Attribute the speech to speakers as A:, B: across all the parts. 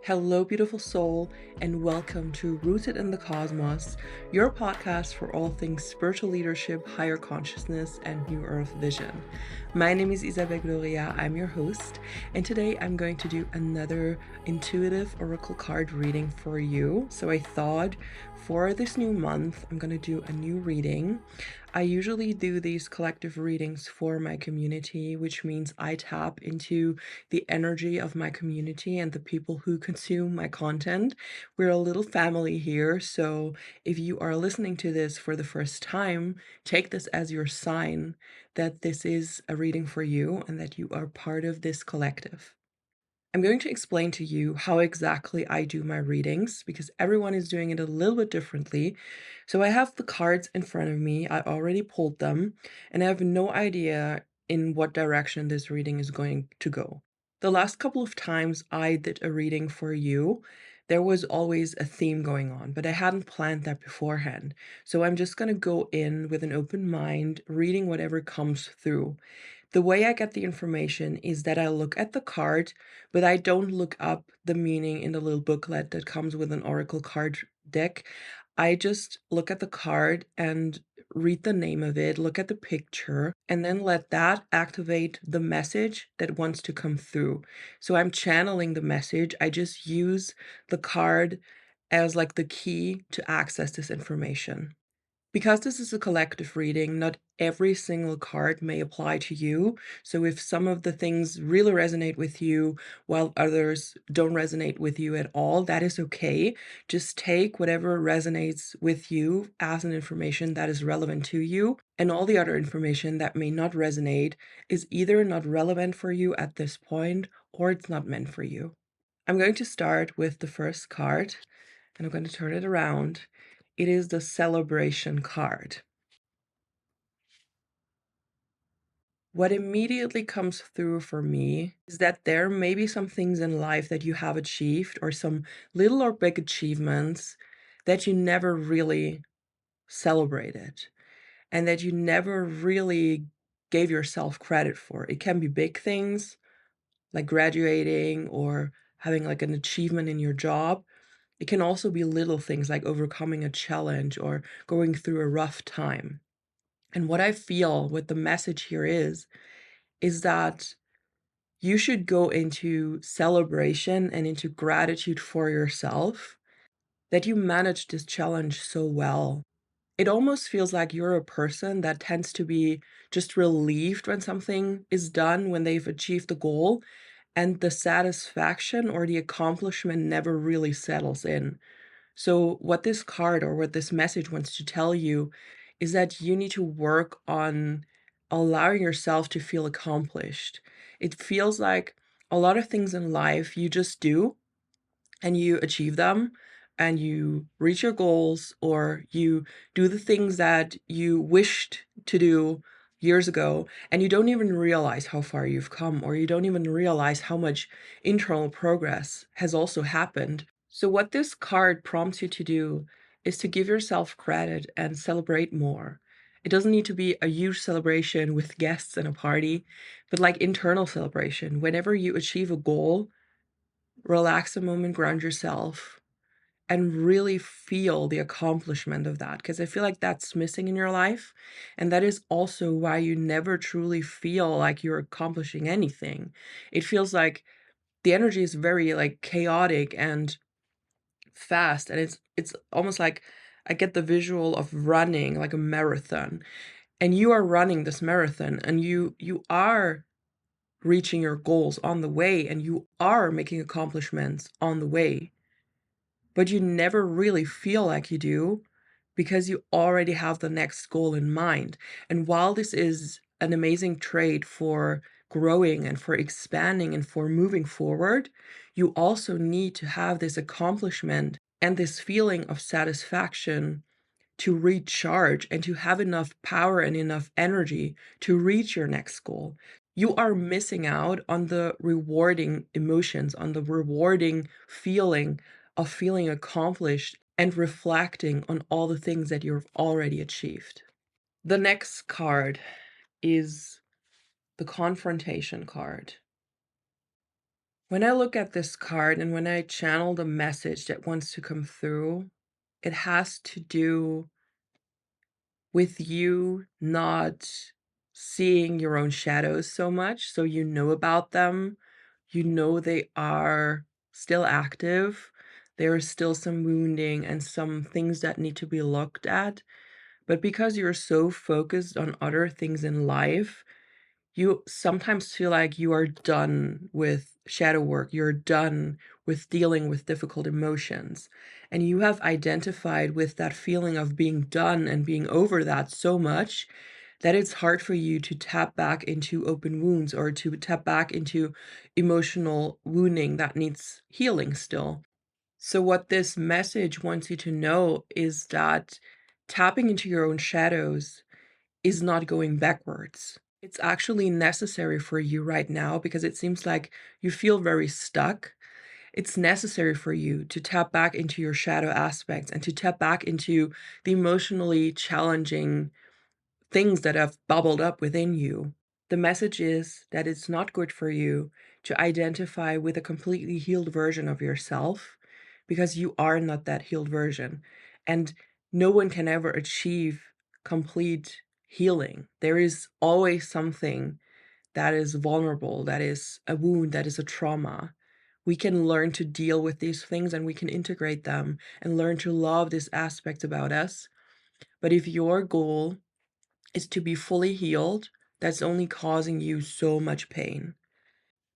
A: Hello, beautiful soul, and welcome to Rooted in the Cosmos, your podcast for all things spiritual leadership, higher consciousness, and New Earth vision. My name is Isabelle Gloria, I'm your host, and today I'm going to do another intuitive oracle card reading for you. So I thought for this new month, I'm going to do a new reading. I usually do these collective readings for my community, which means I tap into the energy of my community and the people who consume my content. We're a little family here, so if you are listening to this for the first time, take this as your sign that this is a reading for you and that you are part of this collective. I'm going to explain to you how exactly I do my readings because everyone is doing it a little bit differently. So I have the cards in front of me. I already pulled them and I have no idea in what direction this reading is going to go. The last couple of times I did a reading for you, there was always a theme going on, but I hadn't planned that beforehand. So I'm just going to go in with an open mind, reading whatever comes through. The way I get the information is that I look at the card, but I don't look up the meaning in the little booklet that comes with an oracle card deck. I just look at the card and read the name of it, look at the picture, and then let that activate the message that wants to come through. So I'm channeling the message. I just use the card as like the key to access this information. Because this is a collective reading, not every single card may apply to you. So if some of the things really resonate with you while others don't resonate with you at all, that is okay. Just take whatever resonates with you as an information that is relevant to you, and all the other information that may not resonate is either not relevant for you at this point or it's not meant for you. I'm going to start with the first card and I'm going to turn it around. It is the celebration card. What immediately comes through for me is that there may be some things in life that you have achieved or some little or big achievements that you never really celebrated and that you never really gave yourself credit for. It can be big things like graduating or having like an achievement in your job. It can also be little things like overcoming a challenge or going through a rough time. And what I feel with the message here is that you should go into celebration and into gratitude for yourself that you managed this challenge so well. It almost feels like you're a person that tends to be just relieved when something is done, when they've achieved the goal, and the satisfaction or the accomplishment never really settles in. So, what this card or what this message wants to tell you is that you need to work on allowing yourself to feel accomplished. It feels like a lot of things in life you just do and you achieve them and you reach your goals or you do the things that you wished to do years ago and you don't even realize how far you've come or you don't even realize how much internal progress has also happened. So what this card prompts you to do is to give yourself credit and celebrate more. It doesn't need to be a huge celebration with guests and a party, but like internal celebration. Whenever you achieve a goal, relax a moment, ground yourself, and really feel the accomplishment of that. Because I feel like that's missing in your life. And that is also why you never truly feel like you're accomplishing anything. It feels like the energy is very like chaotic and fast. And it's almost like I get the visual of running like a marathon. And you are running this marathon and you are reaching your goals on the way and you are making accomplishments on the way, but you never really feel like you do because you already have the next goal in mind. And while this is an amazing trait for growing and for expanding and for moving forward, you also need to have this accomplishment and this feeling of satisfaction to recharge and to have enough power and enough energy to reach your next goal. You are missing out on the rewarding emotions, on the rewarding feeling of feeling accomplished and reflecting on all the things that you've already achieved. The next card is the Confrontation card. When I look at this card and when I channel the message that wants to come through, it has to do with you not seeing your own shadows so much. So you know about them, you know they are still active. There is still some wounding and some things that need to be looked at. But because you're so focused on other things in life, you sometimes feel like you are done with shadow work. You're done with dealing with difficult emotions. And you have identified with that feeling of being done and being over that so much that it's hard for you to tap back into open wounds or to tap back into emotional wounding that needs healing still. So, what this message wants you to know is that tapping into your own shadows is not going backwards. It's actually necessary for you right now because it seems like you feel very stuck. It's necessary for you to tap back into your shadow aspects and to tap back into the emotionally challenging things that have bubbled up within you. The message is that it's not good for you to identify with a completely healed version of yourself because you are not that healed version. And no one can ever achieve complete healing. There is always something that is vulnerable, that is a wound, that is a trauma. We can learn to deal with these things and we can integrate them and learn to love these aspects about us. But if your goal is to be fully healed, that's only causing you so much pain.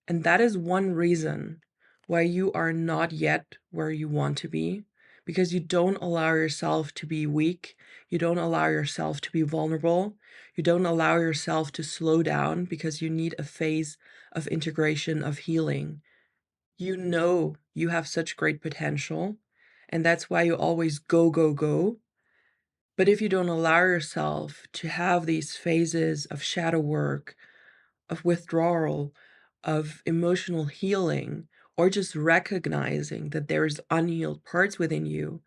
A: And that is one reason why you are not yet where you want to be, because you don't allow yourself to be weak. You don't allow yourself to be vulnerable. You don't allow yourself to slow down because you need a phase of integration, of healing. You know you have such great potential, and that's why you always go, go, go. But if you don't allow yourself to have these phases of shadow work, of withdrawal, of emotional healing, or just recognizing that there's unhealed parts within you,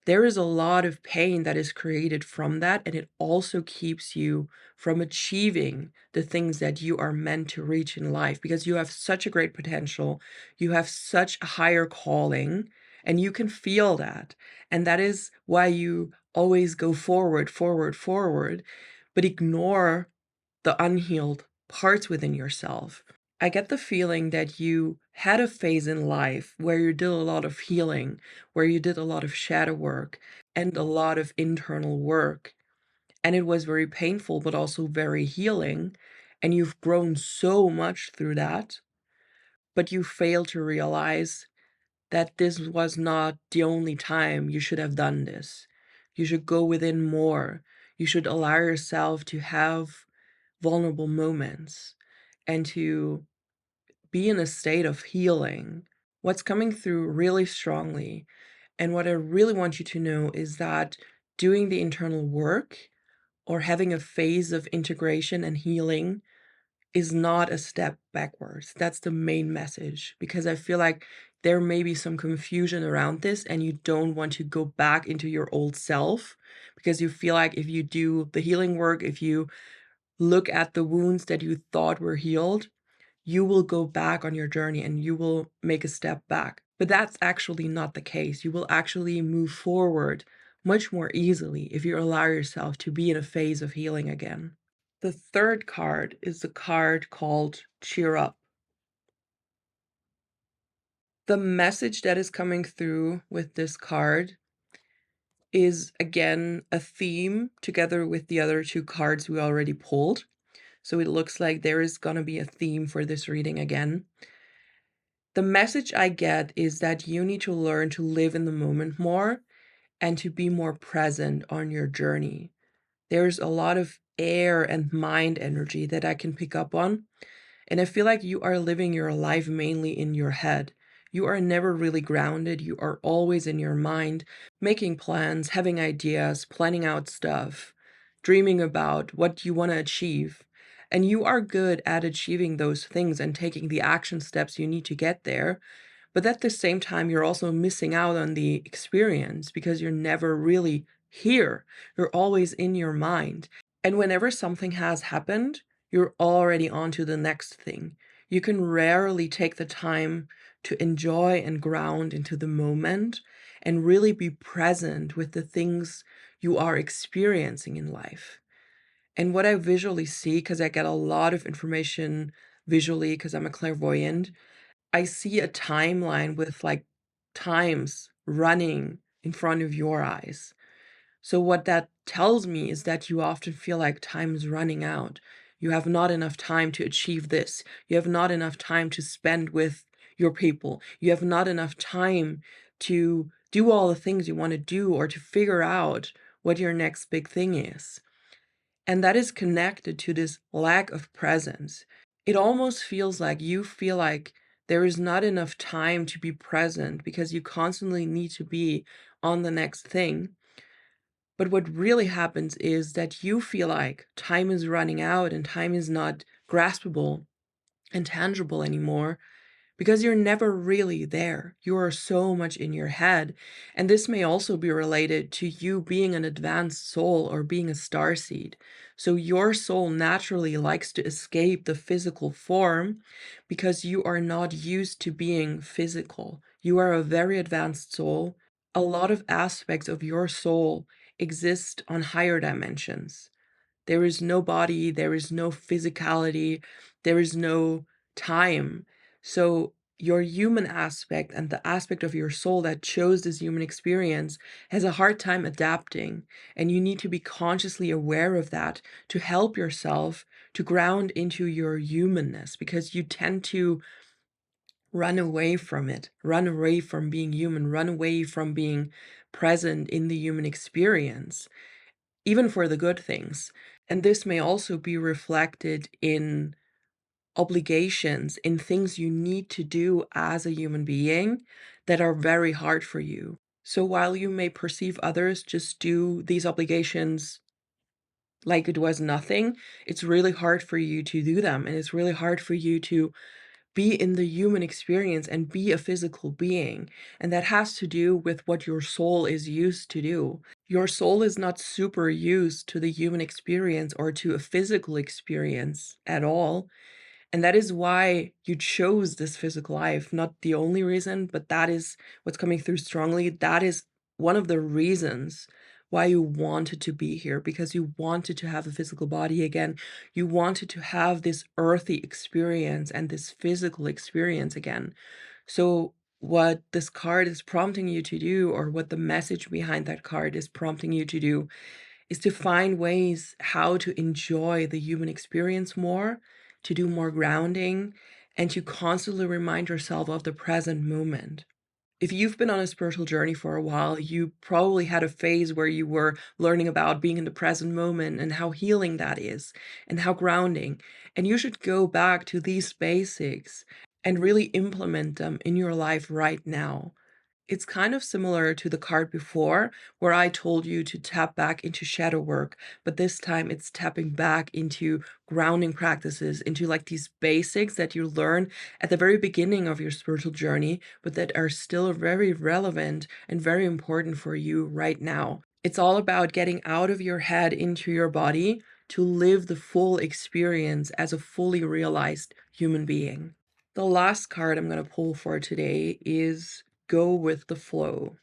A: there is a lot of pain that is created from that. And it also keeps you from achieving the things that you are meant to reach in life because you have such a great potential. You have such a higher calling, and you can feel that. And that is why you always go forward, forward, forward, but ignore the unhealed parts within yourself. I get the feeling that you had a phase in life where you did a lot of healing, where you did a lot of shadow work and a lot of internal work. And it was very painful, but also very healing. And you've grown so much through that, but you fail to realize that this was not the only time you should have done this. You should go within more. You should allow yourself to have vulnerable moments and to be in a state of healing. What's coming through really strongly, and what I really want you to know is that doing the internal work or having a phase of integration and healing is not a step backwards. That's the main message because I feel like there may be some confusion around this and you don't want to go back into your old self because you feel like if you do the healing work, if you look at the wounds that you thought were healed, you will go back on your journey and you will make a step back. But that's actually not the case. You will actually move forward much more easily if you allow yourself to be in a phase of healing again. The third card is the card called Cheer Up. The message that is coming through with this card is again a theme together with the other two cards we already pulled. So it looks like there is going to be a theme for this reading again. The message I get is that you need to learn to live in the moment more and to be more present on your journey. There's a lot of air and mind energy that I can pick up on. And I feel like you are living your life mainly in your head. You are never really grounded. You are always in your mind, making plans, having ideas, planning out stuff, dreaming about what you want to achieve. And you are good at achieving those things and taking the action steps you need to get there. But at the same time, you're also missing out on the experience because you're never really here. You're always in your mind. And whenever something has happened, you're already on to the next thing. You can rarely take the time to enjoy and ground into the moment and really be present with the things you are experiencing in life. And what I visually see, because I get a lot of information visually because I'm a clairvoyant, I see a timeline with like times running in front of your eyes. So what that tells me is that you often feel like time is running out. You have not enough time to achieve this. You have not enough time to spend with your people. You have not enough time to do all the things you want to do or to figure out what your next big thing is. And that is connected to this lack of presence. It almost feels like you feel like there is not enough time to be present because you constantly need to be on the next thing. But what really happens is that you feel like time is running out and time is not graspable and tangible anymore because you're never really there. You are so much in your head. And this may also be related to you being an advanced soul or being a starseed. So your soul naturally likes to escape the physical form because you are not used to being physical. You are a very advanced soul. A lot of aspects of your soul exist on higher dimensions. There is no body, there is no physicality, there is no time. So your human aspect and the aspect of your soul that chose this human experience has a hard time adapting. And you need to be consciously aware of that to help yourself to ground into your humanness because you tend to run away from it, run away from being human, run away from being present in the human experience, even for the good things. And this may also be reflected in obligations, in things you need to do as a human being that are very hard for you. So while you may perceive others just do these obligations like it was nothing, it's really hard for you to do them. And it's really hard for you to be in the human experience and be a physical being. And that has to do with what your soul is used to do. Your soul is not super used to the human experience or to a physical experience at all. And that is why you chose this physical life. Not the only reason, but that is what's coming through strongly. That is one of the reasons why you wanted to be here, because you wanted to have a physical body again. You wanted to have this earthy experience and this physical experience again. So, what this card is prompting you to do, or what the message behind that card is prompting you to do, is to find ways how to enjoy the human experience more, to do more grounding, and to constantly remind yourself of the present moment. If you've been on a spiritual journey for a while, you probably had a phase where you were learning about being in the present moment and how healing that is and how grounding. And you should go back to these basics and really implement them in your life right now. It's kind of similar to the card before, where I told you to tap back into shadow work, but this time it's tapping back into grounding practices, into like these basics that you learn at the very beginning of your spiritual journey, but that are still very relevant and very important for you right now. It's all about getting out of your head into your body to live the full experience as a fully realized human being. The last card I'm going to pull for today is Go with the Flow.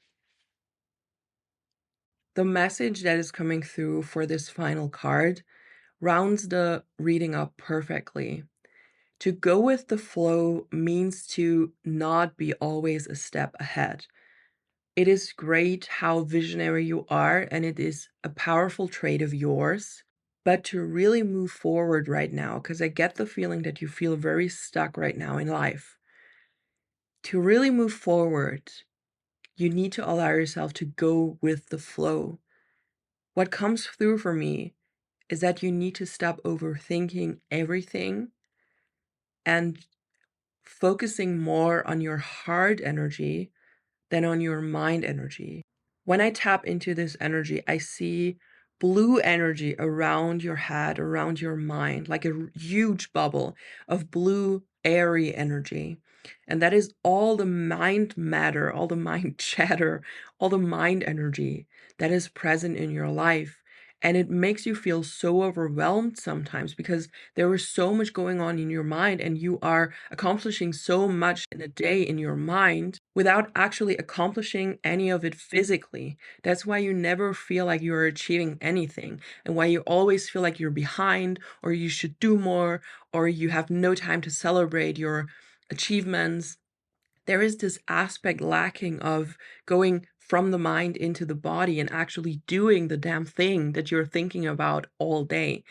A: The message that is coming through for this final card rounds the reading up perfectly. To go with the flow means to not be always a step ahead. It is great how visionary you are, and it is a powerful trait of yours. But to really move forward right now, because I get the feeling that you feel very stuck right now in life, to really move forward, you need to allow yourself to go with the flow. What comes through for me is that you need to stop overthinking everything and focusing more on your heart energy than on your mind energy. When I tap into this energy, I see blue energy around your head, around your mind, like a huge bubble of blue, airy energy. And that is all the mind matter, all the mind chatter, all the mind energy that is present in your life. And it makes you feel so overwhelmed sometimes because there is so much going on in your mind, and you are accomplishing so much in a day in your mind without actually accomplishing any of it physically. That's why you never feel like you're achieving anything, and why you always feel like you're behind, or you should do more, or you have no time to celebrate your achievements. There is this aspect lacking of going from the mind into the body and actually doing the damn thing that you're thinking about all day.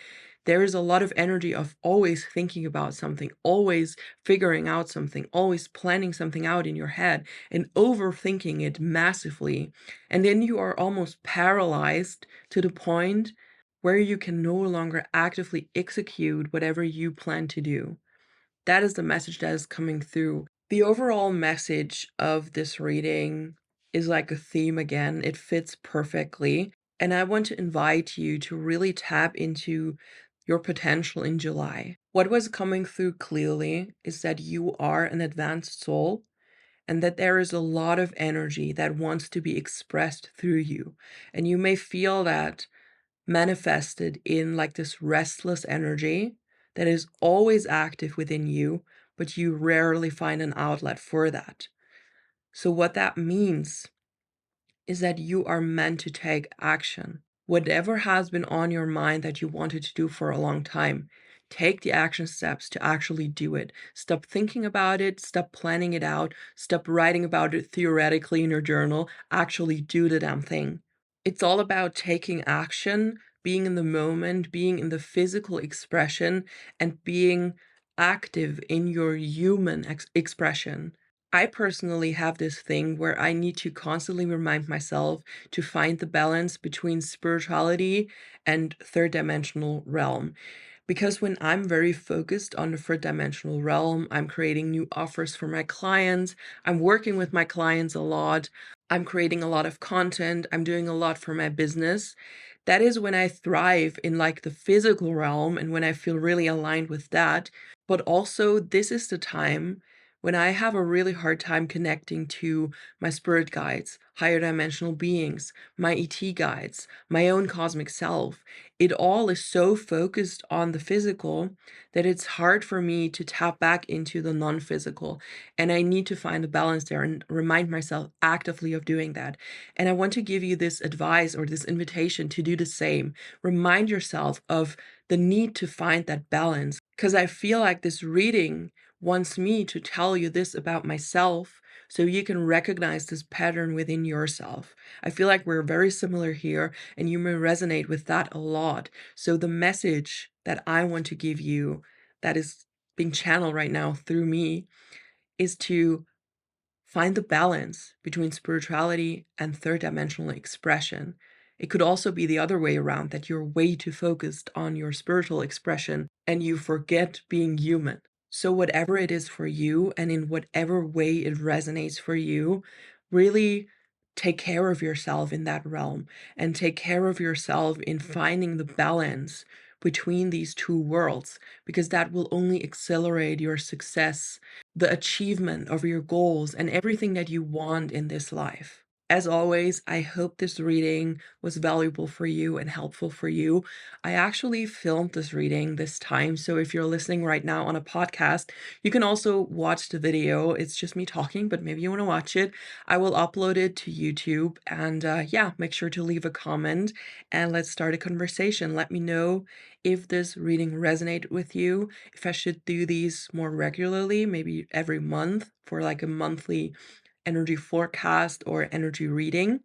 A: There is a lot of energy of always thinking about something, always figuring out something, always planning something out in your head and overthinking it massively. And then you are almost paralyzed to the point where you can no longer actively execute whatever you plan to do. That is the message that is coming through. The overall message of this reading is like a theme again. It fits perfectly. And I want to invite you to really tap into your potential in July. What was coming through clearly is that you are an advanced soul and that there is a lot of energy that wants to be expressed through you. And you may feel that manifested in like this restless energy that is always active within you, but you rarely find an outlet for that. So, what that means is that you are meant to take action. Whatever has been on your mind that you wanted to do for a long time, take the action steps to actually do it. Stop thinking about it, stop planning it out, stop writing about it theoretically in your journal. Actually, do the damn thing. It's all about taking action, being in the moment, being in the physical expression, and being active in your human expression. I personally have this thing where I need to constantly remind myself to find the balance between spirituality and third dimensional realm. Because when I'm very focused on the third dimensional realm, I'm creating new offers for my clients, I'm working with my clients a lot, I'm creating a lot of content, I'm doing a lot for my business. That is when I thrive in like the physical realm and when I feel really aligned with that. But also, this is the time when I have a really hard time connecting to my spirit guides, higher dimensional beings, my ET guides, my own cosmic self. It all is so focused on the physical that it's hard for me to tap back into the non physical. And I need to find a balance there and remind myself actively of doing that. And I want to give you this advice or this invitation to do the same. Remind yourself of the need to find that balance, because I feel like this reading wants me to tell you this about myself so you can recognize this pattern within yourself. I feel like we're very similar here, and you may resonate with that a lot. So, the message that I want to give you, that is being channeled right now through me, is to find the balance between spirituality and third dimensional expression. It could also be the other way around, that you're way too focused on your spiritual expression and you forget being human. So, whatever it is for you, and in whatever way it resonates for you, really take care of yourself in that realm and take care of yourself in finding the balance between these two worlds, because that will only accelerate your success, the achievement of your goals, and everything that you want in this life. As always, I hope this reading was valuable for you and helpful for you. I actually filmed this reading this time, so if you're listening right now on a podcast, you can also watch the video. It's just me talking, but maybe you want to watch it. I will upload it to YouTube, and yeah, make sure to leave a comment and let's start a conversation. Let me know if this reading resonated with you, if I should do these more regularly, maybe every month for like a monthly energy forecast or energy reading.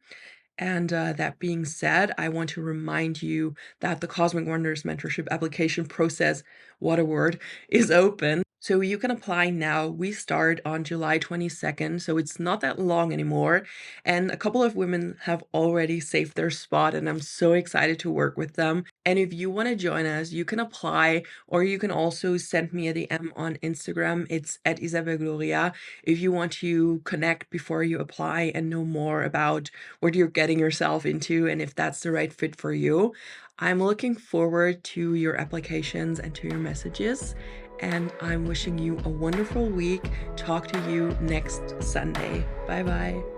A: And that being said, I want to remind you that the Cosmic Wonders Mentorship application process, what a word, is open. So you can apply now. We start on July 22nd, so it's not that long anymore. And a couple of women have already saved their spot, and I'm so excited to work with them. And if you want to join us, you can apply, or you can also send me a DM on Instagram. It's at Isabelle Gloria if you want to connect before you apply and know more about what you're getting yourself into and if that's the right fit for you. I'm looking forward to your applications and to your messages. and I'm wishing you a wonderful week. Talk to you next Sunday. Bye bye.